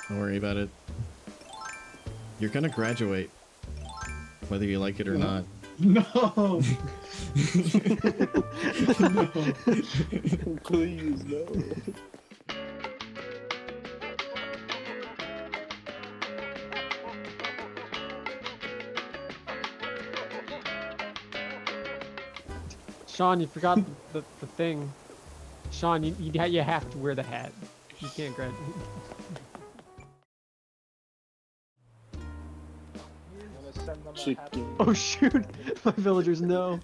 Don't worry about it. You're gonna graduate, whether you like it or not. No! No. Please, no. Sean, you forgot the thing. Sean, you have to wear the hat. You can't graduate. Chicken. Oh shoot! My villagers know.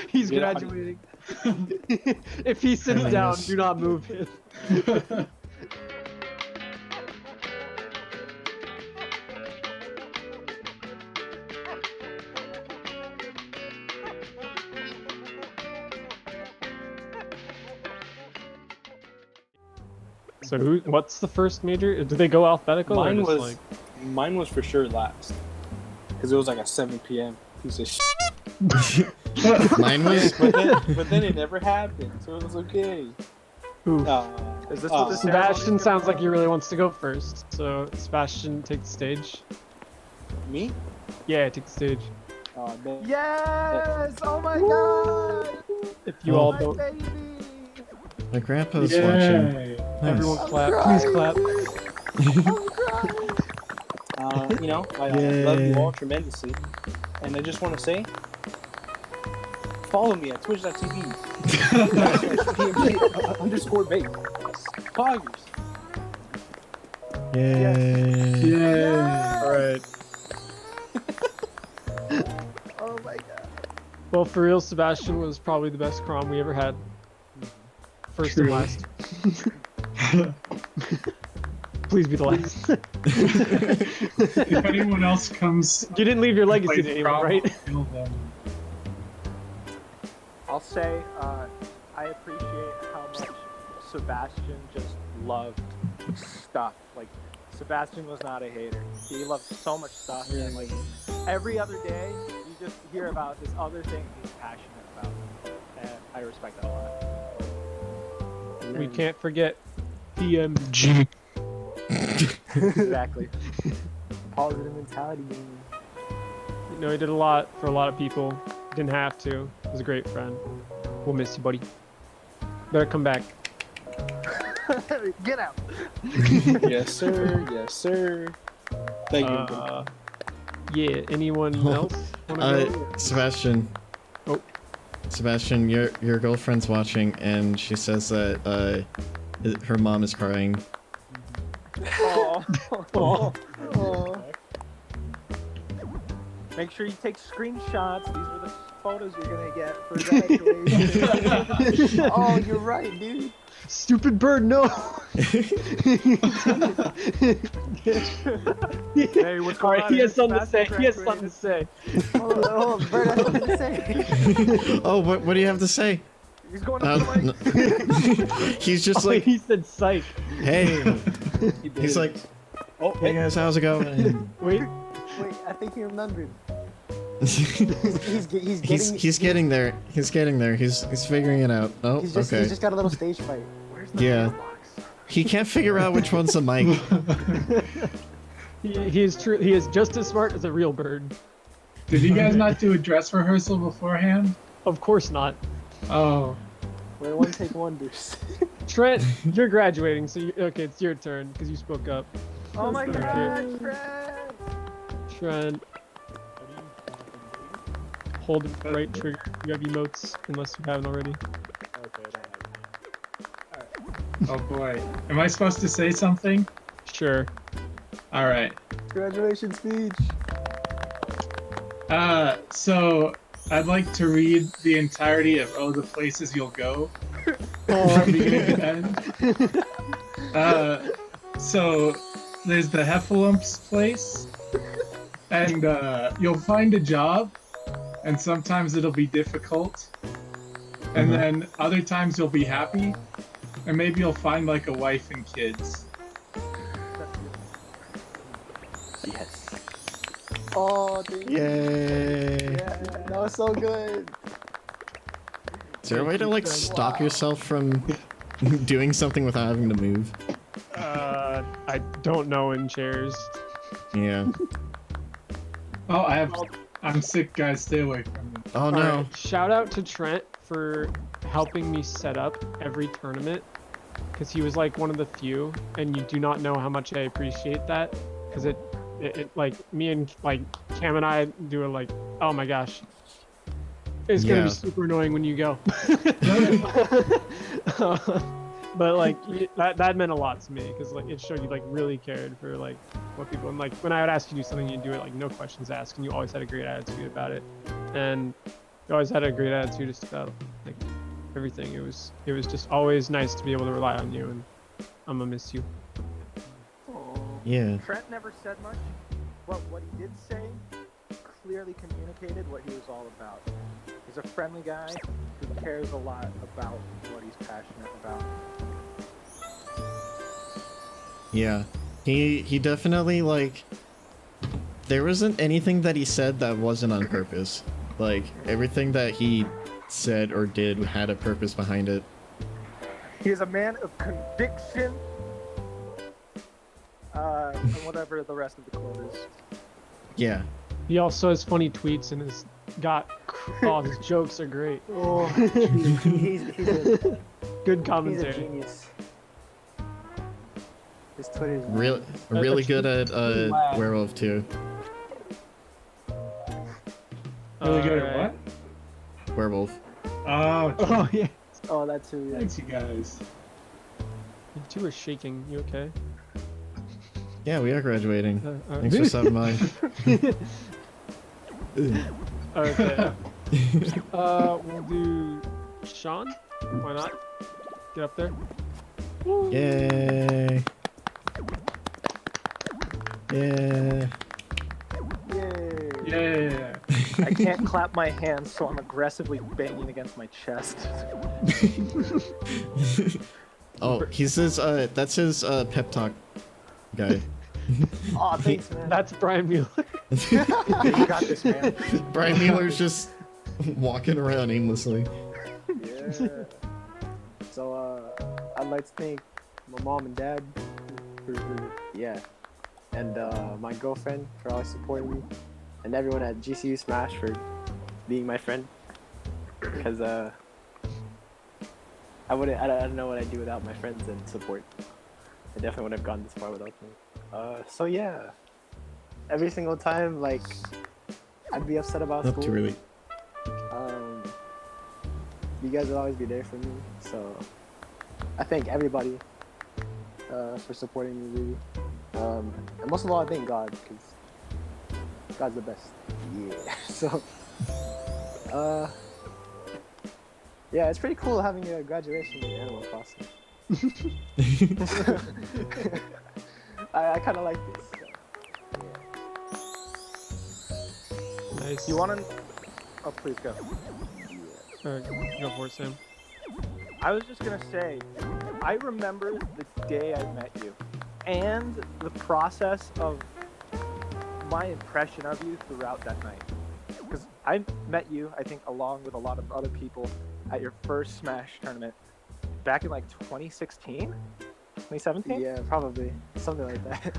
He's Yeah. graduating. If he sits down, do not move him. So what's the first major? Do they go alphabetical? Mine or just was, mine was for sure last, because it was like a 7 p.m. piece of shit. Mine was. but then it never happened, so it was okay. Oof. Is this what the Sebastian sounds like he really wants to go first. So Sebastian, take the stage. Me? Yeah, take the stage. Man. Yes! Oh my god! If you all My don't, baby! My grandpa's watching. Nice. everyone I'm clap. crying. Please clap. I'm crying! You know, I Yay. love you all tremendously, and I just want to say, follow me at twitch.tv _bait. Poggers. Yay. Yeah. Alright. Oh my god. Well, for real, Sebastian was probably the best Crom we ever had. First True. and last. Please be the last. If anyone else comes, You didn't leave your legacy plays to anyone, Crom, right? I'll kill them. I'll say, I appreciate how much Sebastian just loved stuff. Like, Sebastian was not a hater. He loved so much stuff, and like, every other day, you just hear about this other thing he's passionate about. And I respect that a lot. We can't forget PMG. Exactly. Positive mentality. You know, he did a lot for a lot of people. Didn't have to. He was a great friend. We'll miss you, buddy. Better come back. Get out. Yes, sir. Yes, sir. Thank you. Yeah, anyone else wanna go? Sebastian. Oh. Sebastian, your girlfriend's watching, and she says that her mom is crying. Oh. Oh. Make sure you take screenshots. These are the photos you're gonna get for graduation. Oh, you're right, dude. Stupid bird, no! Hey, what's going on? He has something to say. Sebastian He has something to say. Hold on, Bert has something to say. Oh, what do you have to say? He's going up the mic. He's just Oh, like, he said psych. hey. He's like, Oh, hey guys, how's it going? Wait, Wait, I think he remembered. he's He's getting there. He's getting there. He's figuring it out. Oh, He's okay. just got a little stage fright. Where's the Yeah. mailbox? He can't figure out which one's the mic. he is true. He is just as smart as a real bird. Did you guys not do a dress rehearsal beforehand? Of course not. Oh. Where one take wonders. Trent, you're graduating, so okay, it's your turn because you spoke up. Oh my Okay. god, Trent! Trent, hold the right trigger. You have emotes, unless you haven't already. Oh boy. Am I supposed to say something? Sure. Alright. Graduation speech. So I'd like to read the entirety of Oh the Places You'll Go. Oh, From beginning to end. So there's the Heffalumps place, and you'll find a job, and sometimes it'll be difficult, and then other times you'll be happy, and maybe you'll find like a wife and kids. Yes. Oh, thank you. Yay! Yeah, that was so good. Is there a way to like stop yourself from doing something without having to move? that I don't know in chairs. Yeah. Oh, I'm sick, guys. Stay away from me. Oh no. Alright, shout out to Trent for helping me set up every tournament, because he was like one of the few, and you do not know how much I appreciate that, because it like me and like Cam and I do it like, oh my gosh, it's gonna Yeah. be super annoying when you go. But like that meant a lot to me, because like it showed you like really cared for like what people, and like when I would ask you to do something, you'd do it like no questions asked, and you always had a great attitude about it, and you always had a great attitude just about like everything. It was just always nice to be able to rely on you, and I'm gonna miss you. Yeah. Trent never said much. What he did say clearly communicated what he was all about. He's a friendly guy who cares a lot about what he's passionate about. Yeah. He definitely like there wasn't anything that he said that wasn't on purpose. Like everything that he said or did had a purpose behind it. He is a man of conviction. And whatever the rest of the quote is. Yeah. He also has funny tweets and his his jokes are great. Oh, he's Good he's a commentary. genius. His Twitter is Really good at Wow. werewolf too. Really good at Alright. what? Werewolf. Oh, Oh yeah. Oh, that too. Yeah. thanks, you guys. You two are shaking. You okay? Yeah, we are graduating. Alright. Thanks for stopping by. Okay. We'll do Sean. Why not? Get up there. Yay. Yeah. Yay. Yeah. I can't clap my hands, so I'm aggressively banging against my chest. Oh, he's his that's his pep talk guy. Aw, thanks, man. That's Brian Mueller. You got this, man. Brian Mueller's just walking around aimlessly. Yeah. So, I'd like to thank my mom and dad and my girlfriend for always supporting me, and everyone at GCU Smash for being my friend. Because I don't know what I'd do without my friends and support. I definitely wouldn't have gone this far without them. So yeah, every single time like I'd be upset about Not school. too really. You guys will always be there for me, so I thank everybody for supporting me, really. And most of all, I thank God, because God's the best. Yeah. So, yeah, it's pretty cool having a graduation in Animal Crossing. I kind of like this. So, Nice. You want to? Oh, please go. Go for it, Sam. I was just gonna say, I remember the day I met you, and the process of my impression of you throughout that night. Because I met you, I think, along with a lot of other people at your first Smash tournament back in like 2016, 2017. yeah, probably something like that.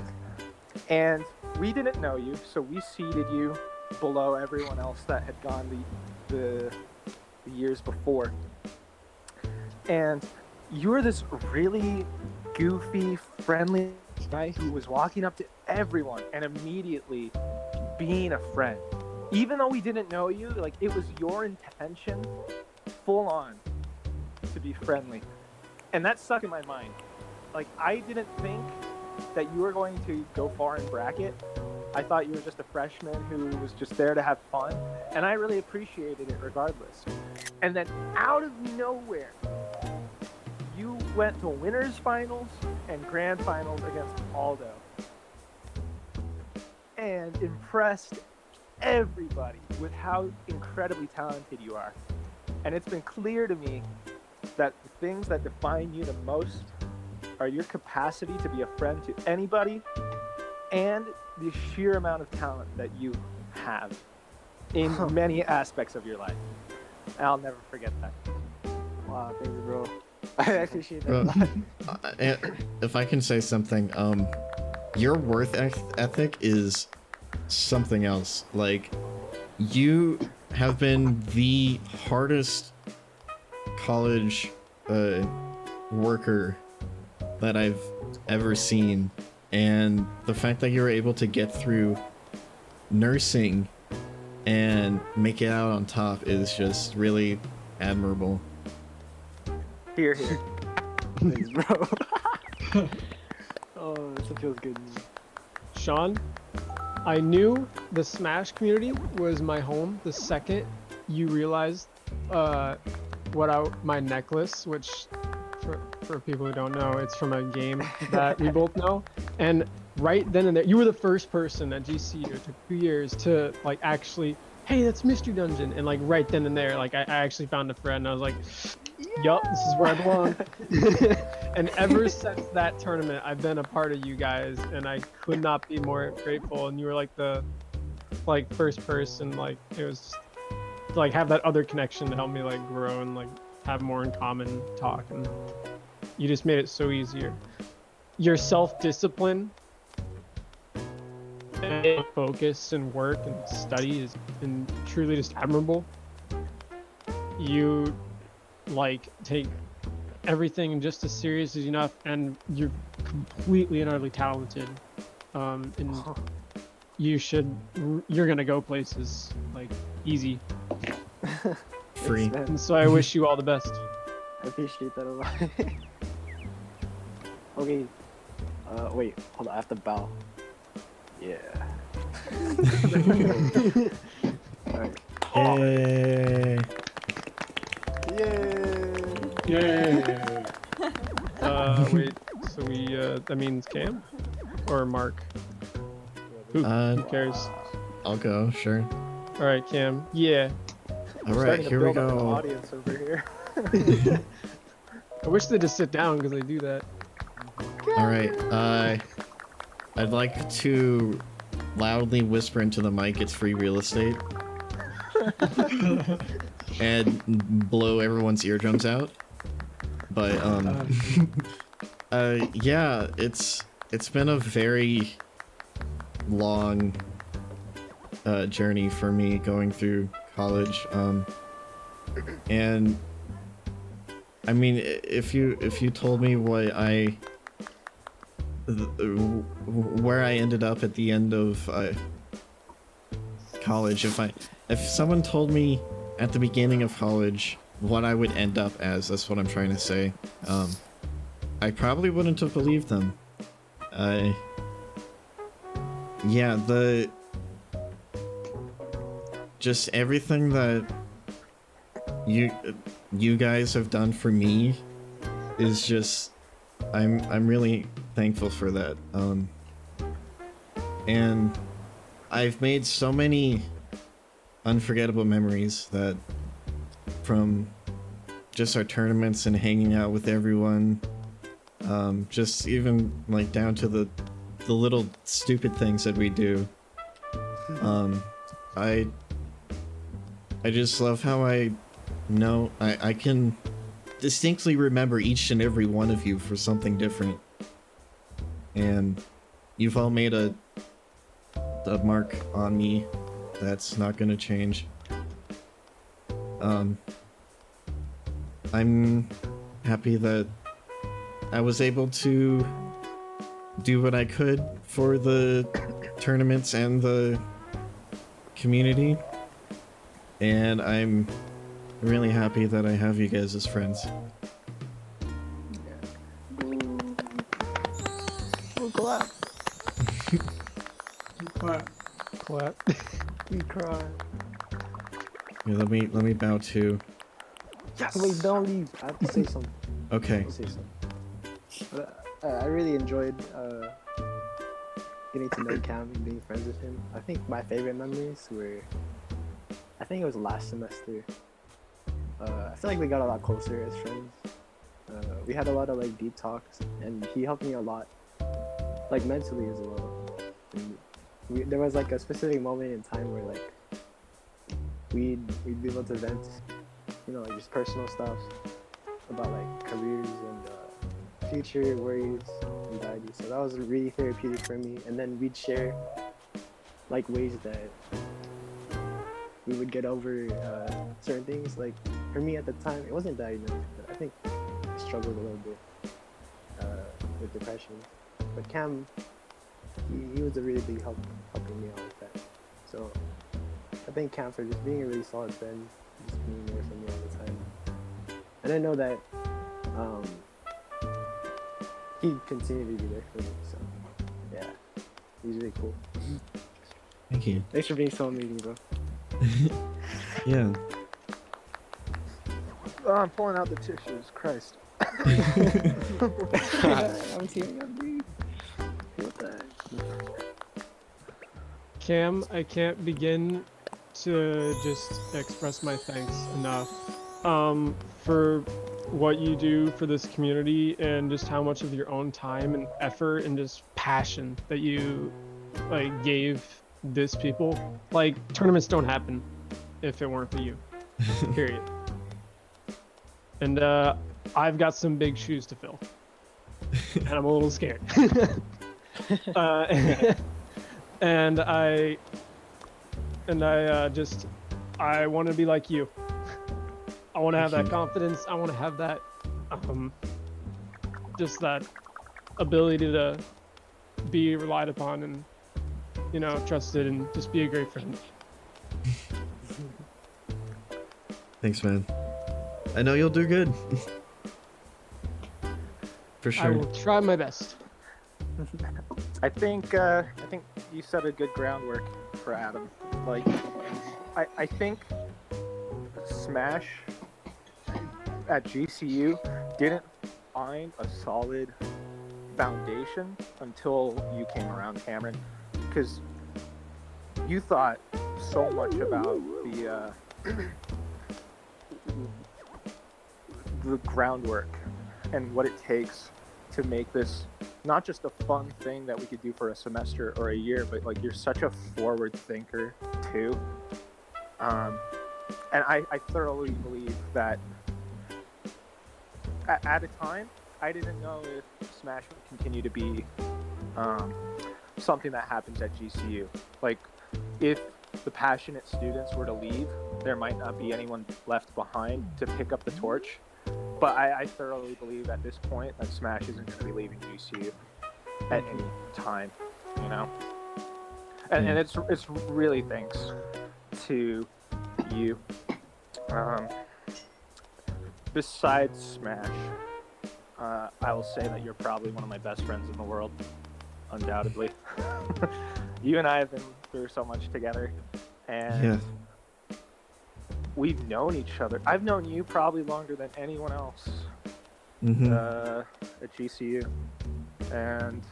And we didn't know you, so we seeded you below everyone else that had gone the years before. And you were this really goofy, friendly guy who was walking up to everyone and immediately being a friend. Even though we didn't know you, like it was your intention, full on, to be friendly. And that stuck in my mind. Like I didn't think that you were going to go far in bracket. I thought you were just a freshman who was just there to have fun, and I really appreciated it regardless. And then out of nowhere, you went to winners finals and grand finals against Aldo and impressed everybody with how incredibly talented you are. And it's been clear to me that the things that define you the most are your capacity to be a friend to anybody and the sheer amount of talent that you have in many aspects of your life. And I'll never forget that. Wow, thanks, bro. I appreciate that a Bro, lot. if I can say something, your ethic is something else. Like, you have been the hardest college worker that I've ever seen, and the fact that you were able to get through nursing and make it out on top is just really admirable. Here. Thanks, bro. Oh, this feels good. Sean, I knew the Smash community was my home the second you realized my necklace, which for people who don't know, it's from a game that we both know. And right then and there, you were the first person at GCU. It took 2 years to like actually, hey, that's Mystery Dungeon. And like right then and there, like I actually found a friend. And I was like, yup, this is where I belong. And ever since that tournament, I've been a part of you guys, and I could not be more grateful. And you were like the first person, like it was just, like have that other connection to help me like grow and like have more in common, talk, and you just made it so easier. Your self-discipline and focus and work and study is truly just admirable. You like take everything just as serious as enough, and you're completely and utterly talented. And you're gonna go places like easy. Free. Thanks, man. And so I wish you all the best. I appreciate that a lot. Okay. Wait, hold on, I have to bow. Yeah. Alright. Yay. Yay! Yeah. Wait, so that means Cam or Mark? Who cares? I'll go, sure. All right, Cam. Yeah. All right, Starting to here we build up an go. audience over here. I wish they just sit down because they do that. All right, I'd like to loudly whisper into the mic, it's free real estate. And blow everyone's eardrums out. But, yeah, it's been a very long journey for me going through college. And I mean, if you told me where I ended up at the end of college, if someone told me at the beginning of college what I would end up as, that's what I'm trying to say, I probably wouldn't have believed them. Yeah, just everything that you guys have done for me is just, I'm really thankful for that. And I've made so many unforgettable memories that from just our tournaments and hanging out with everyone, just even like down to the little stupid things that we do. I just love how I can distinctly remember each and every one of you for something different, and you've all made a mark on me that's not gonna change. I'm happy that I was able to do what I could for the tournaments and the community, and I'm really happy that I have you guys as friends. Ooh, clap. Clap. Clap. We cry. Yeah, let me bow too. Yes. Wait, don't leave. I have to say something. Okay. I have to say something. But, I really enjoyed getting to know Cam and being friends with him. I think my favorite memories were, I think it was last semester. I feel like we got a lot closer as friends. We had a lot of like deep talks, and he helped me a lot, like mentally as well. And there was like a specific moment in time where like we'd be able to vent, you know, like just personal stuff. about like careers and future worries, anxiety. So that was really therapeutic for me. And then we'd share like ways that we would get over certain things. Like for me at the time, it wasn't diagnosed, but I think I struggled a little bit with depression. But Cam, he was a really big help helping me out with that. So I thank Cam for just being a really solid friend, just being there for me all the time. And I know that he'd continue to be there for me. So yeah, he's really cool. Thank you. Thanks for being so amazing, bro. Yeah. Oh, I'm pulling out the tissues. Christ. I'm tearing up, dude. Feel that. Cam, I can't begin to just express my thanks enough for what you do for this community and just how much of your own time and effort and just passion that you like gave this people. Like tournaments don't happen if it weren't for you. Period. And I've got some big shoes to fill. And I'm a little scared. And I want to be like you. I want to have that confidence. I want to have that, just that ability to be relied upon and, you know, trusted and just be a great friend. Thanks, man. I know you'll do good. For sure. I will try my best. I think you set a good groundwork for Adam. Like, I think Smash at GCU didn't find a solid foundation until you came around, Cameron, because you thought so much about the groundwork and what it takes to make this not just a fun thing that we could do for a semester or a year, but like you're such a forward thinker too. And I thoroughly believe that at a time, I didn't know if Smash would continue to be something that happens at GCU. Like, if the passionate students were to leave, there might not be anyone left behind to pick up the torch. But I thoroughly believe at this point that Smash isn't going to be leaving GCU at any time, you know? And it's really thanks to you. Besides Smash, I will say that you're probably one of my best friends in the world, undoubtedly. You and I have been through so much together, and we've known each other. I've known you probably longer than anyone else at GCU, and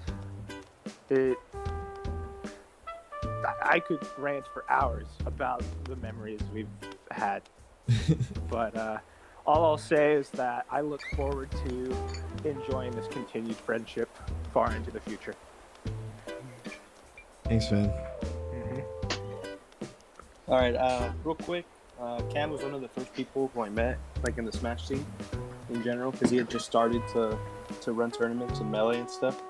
I could rant for hours about the memories we've had, but all I'll say is that I look forward to enjoying this continued friendship far into the future. Thanks, man. All right, real quick, Cam was one of the first people who I met, like in the Smash scene in general, because he had just started to run tournaments and Melee and stuff,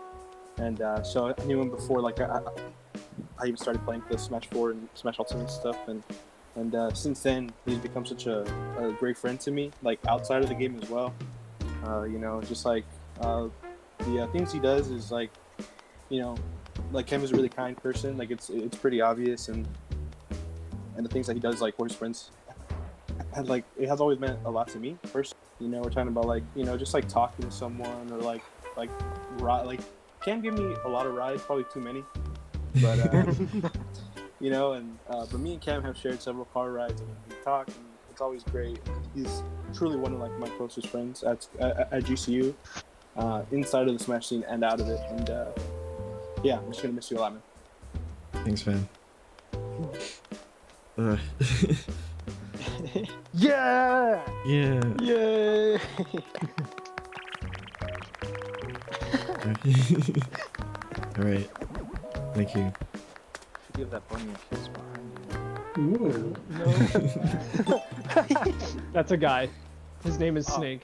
and so I knew him before. Like I even started playing the Smash 4 and Smash Ultimate and stuff, and since then he's become such a great friend to me, like outside of the game as well. You know, just like the things he does is like, you know, like Cam is a really kind person. Like it's pretty obvious, and the things that he does, like for his friends, and like it has always meant a lot to me. First, you know, we're talking about like, you know, just like talking to someone, or like Cam gave me a lot of rides, probably too many, but you know, and but me and Cam have shared several car rides, and we talk, and it's always great. He's truly one of like my closest friends at GCU, inside of the Smash scene and out of it, and yeah, I'm just gonna miss you a lot, man. Thanks, man. Yeah! Yeah. Yay! All right. Thank you. Should give that bunny a kiss behind you. Ooh. That's a guy. His name is Snake.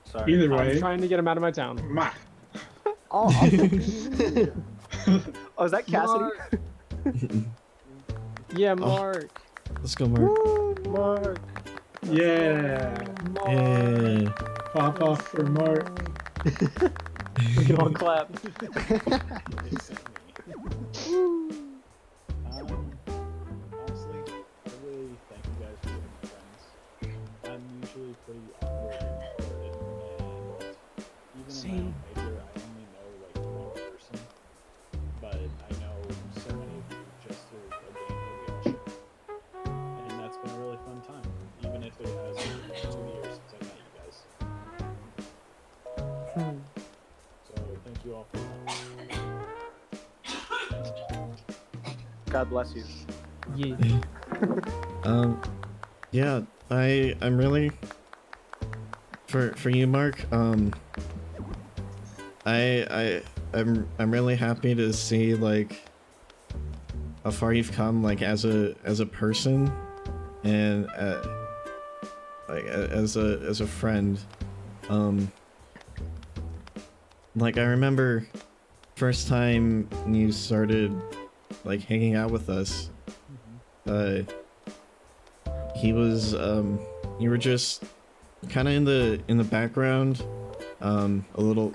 Sorry. Either I'm way, trying to get him out of my town. Mark. Oh, Oh, is that Cassidy? Yeah, Oh. Mark. Let's go, Mark. Mark. Yeah. Yeah. Pop off for Mark. We can all clap. Honestly, I really thank you guys for being my friends. I'm usually pretty awkward and introverted, and even in my own major, I only know like one person, but I know so many of you just through a game that we all share, and that's been a really fun time, even if it has been 2 years since I met you guys. So thank you all for that. God bless you. Yeah. Yeah, I'm really for you, Mark. I'm really happy to see like how far you've come, like as a person, and like as a friend. Like I remember first time you started like hanging out with us. He was you were just kind of in the background, a little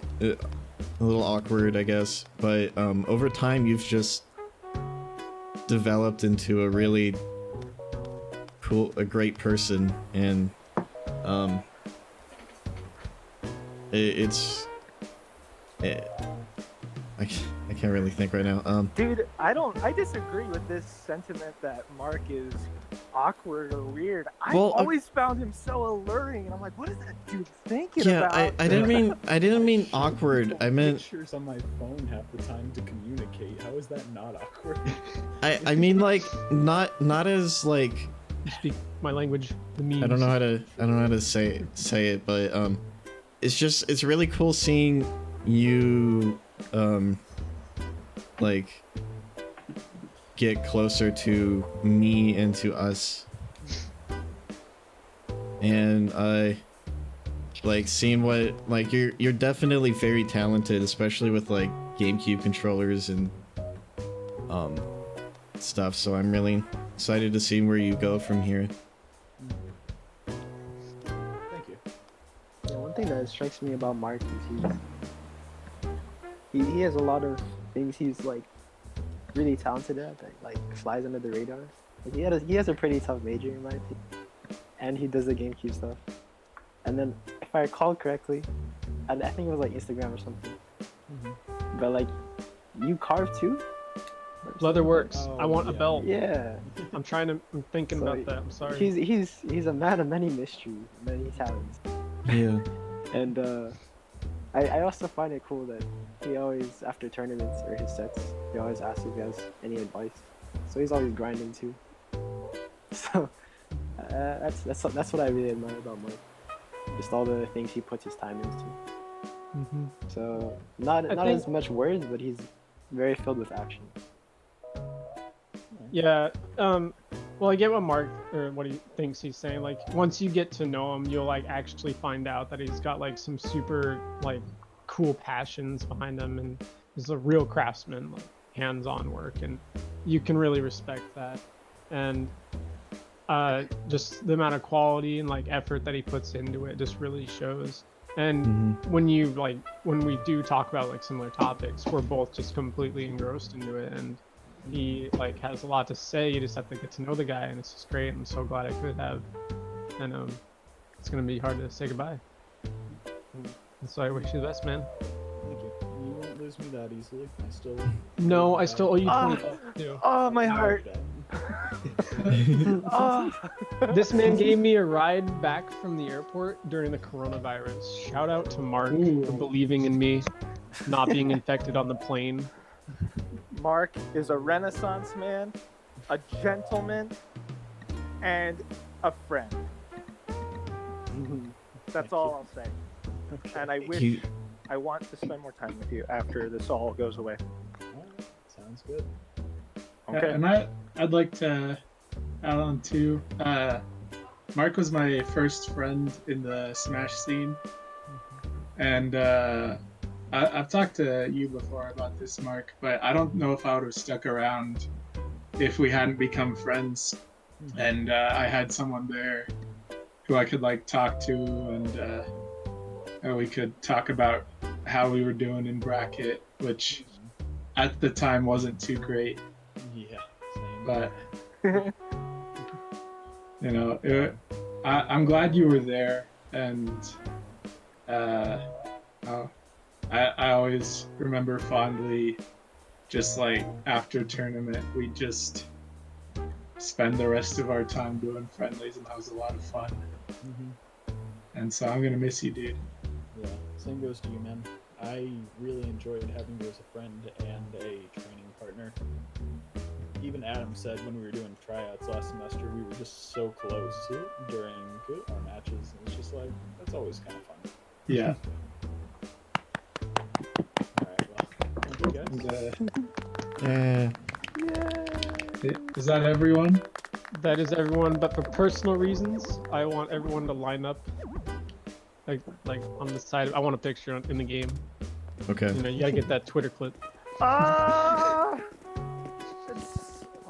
awkward, I guess, but over time you've just developed into a really a great person, and I can't really think right now. Dude, I disagree with this sentiment that Mark is awkward or weird. I've Well, always found him so alluring, and I'm like, what is that dude thinking Yeah, about? I didn't mean awkward. I meant Pictures on my phone half the time to communicate. How is that not awkward? I mean like not as like You speak my language. The memes. I don't know how to say it, but it's really cool seeing you like get closer to me and to us, and like seeing what like you're definitely very talented, especially with like GameCube controllers and stuff, so I'm really excited to see where you go from here. Thank you. yeah, one thing that strikes me about Mark is he has a lot of things he's like really talented at that like flies under the radar. Like, he has a pretty tough major in my opinion, and he does the GameCube stuff. And then if I recall correctly, I think it was like Instagram or something. But like, you carve too? Leather works. Oh, I want a yeah. belt. Yeah. I'm thinking So about that. I'm sorry. He's a man of many mysteries, many talents. Yeah. And I also find it cool that he always, after tournaments or his sets, he always asks if he has any advice. So he's always grinding too. So that's what I really admire about Mike. Just all the things he puts his time into. Mhm. So not think- as much words, but he's very filled with action. Yeah. Well, I get what Mark or what he thinks he's saying. Like, once you get to know him, you'll like actually find out that he's got like some super like cool passions behind him, and he's a real craftsman, like hands-on work, and you can really respect that. And just the amount of quality and like effort that he puts into it just really shows. And when we do talk about like similar topics, we're both just completely engrossed into it, and he like has a lot to say. You just have to get to know the guy, and it's just great. I'm so glad I could have, and it's gonna be hard to say goodbye. And so I wish you the best, man. Thank you. You won't lose me that easily. No, I still owe you Ah. 20 too. Oh, my heart. Oh. This man gave me a ride back from the airport during the coronavirus. Shout out to Mark for believing in me, not being infected on the plane. Mark is a Renaissance man, a gentleman, and a friend. That's all I'll say. And I wish I want to spend more time with you after this all goes away. Alright, sounds good. Okay. And I'd like to add on too. Mark was my first friend in the Smash scene, And I've talked to you before about this, Mark, but I don't know if I would have stuck around if we hadn't become friends. And I had someone there who I could like talk to, and we could talk about how we were doing in bracket, which at the time wasn't too great. Yeah, same. But you know, I'm glad you were there, and I always remember fondly, just like after tournament, we just spend the rest of our time doing friendlies, and that was a lot of fun. And so I'm gonna miss you, dude. Yeah, same goes to you, man. I really enjoyed having you as a friend and a training partner. Even Adam said when we were doing tryouts last semester, we were just so close during our matches, and it's just like, that's always kind of fun. Yeah. Alright, well, thank you guys. Is that everyone? That is everyone, but for personal reasons, I want everyone to line up, like on the side. I want a picture in the game. Okay. You know, you gotta get that Twitter clip. Ah!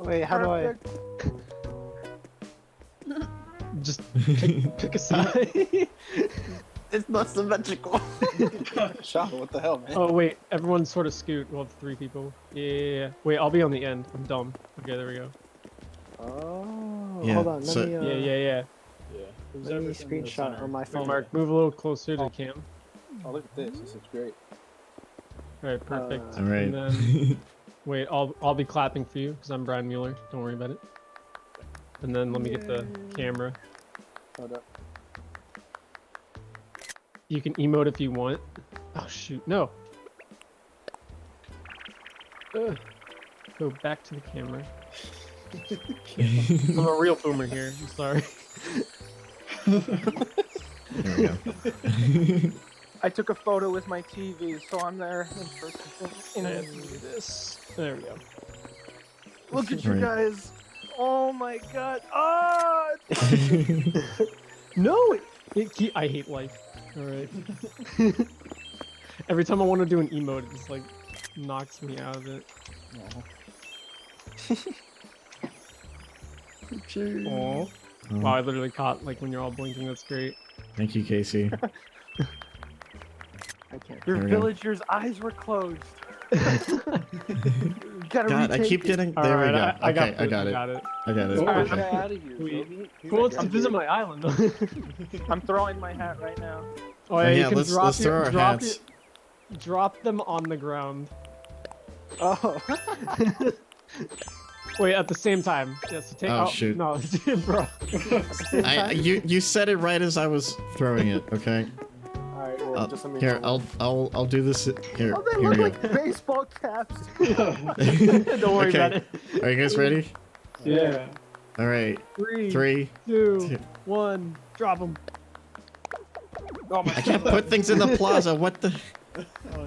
Wait, how do I? Just pick a side. It's not symmetrical. Shot, what the hell, man? Oh wait, everyone sort of scoot. We'll have 3 people. Yeah. Wait, I'll be on the end. I'm dumb. Okay, there we go. Oh, Yeah, hold on. Let so- me. Yeah. Yeah. Who's Let me everything in the screenshot center? on my Oh, phone. Mark, move a little closer to the cam. Oh, look at this. This looks great. All right, perfect. All right. And then, wait, I'll be clapping for you because I'm Brian Mueller. Don't worry about it. And then let me get the camera. Hold up. You can emote if you want. Oh shoot, no. Ugh. Go back to the camera. I'm a real boomer here. I'm sorry. There we go. I took a photo with my TV, so I'm there in person. And do this. There we go. Look at you Right. guys. Oh my god. Ah! No, I hate life. All right. Every time I want to do an emote, it just like knocks me out of it. Aw. Wow, I literally caught like when you're all blinking. That's great. Thank you, Casey. I can't. Your There we go. villagers' eyes were closed. You gotta God, I retake keep it. getting. There we Alright, go. I Okay, got I it. got it. Got it. I got it. Oh, Get Okay. out of here, Wait. Toby. Who wants to visit my island? I'm throwing my hat right now. Oh yeah, yeah, you can let's drop throw our hats. drop them on the ground. Oh. Wait, at the same time. Yeah, so take. Oh, shoot. No, bro. You said it right as I was throwing it. Okay. Alright, well, just let me Here, know. I'll do this. Here, Oh, they here look we like baseball caps. Don't worry Okay. about it. go. Are you guys ready? Yeah. All right. 3, 3. 2, two. 1, drop them. Oh my I can't put things in the plaza. What the?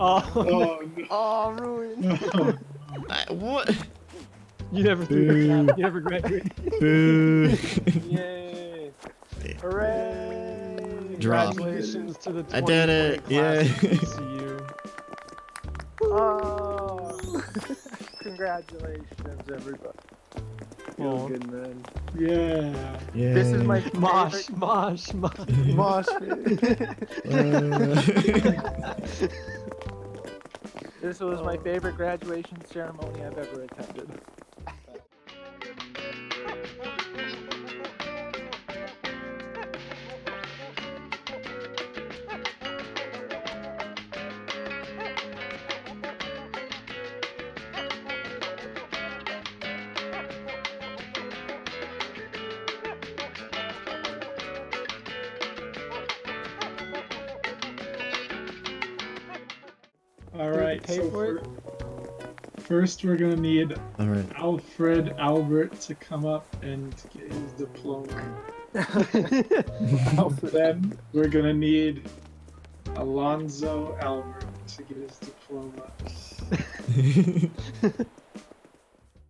Oh, Oh Oh, ruined. no. What? you never threw Boo. the cap. You never graduated. Boo. Yay! Hooray! Drop. Congratulations to the I did it. 2020 Yeah. class of CU. Oh. Congratulations, everybody. Feels Aw. good, man. Yeah. Yeah. This is my Mosh, favorite. mosh, mosh. Mosh pit. This was my favorite graduation ceremony I've ever attended. All right. pay So for it? first, we're gonna need All right. Alfred Albert to come up and get his diploma. Then we're gonna need Alonzo Albert to get his diploma.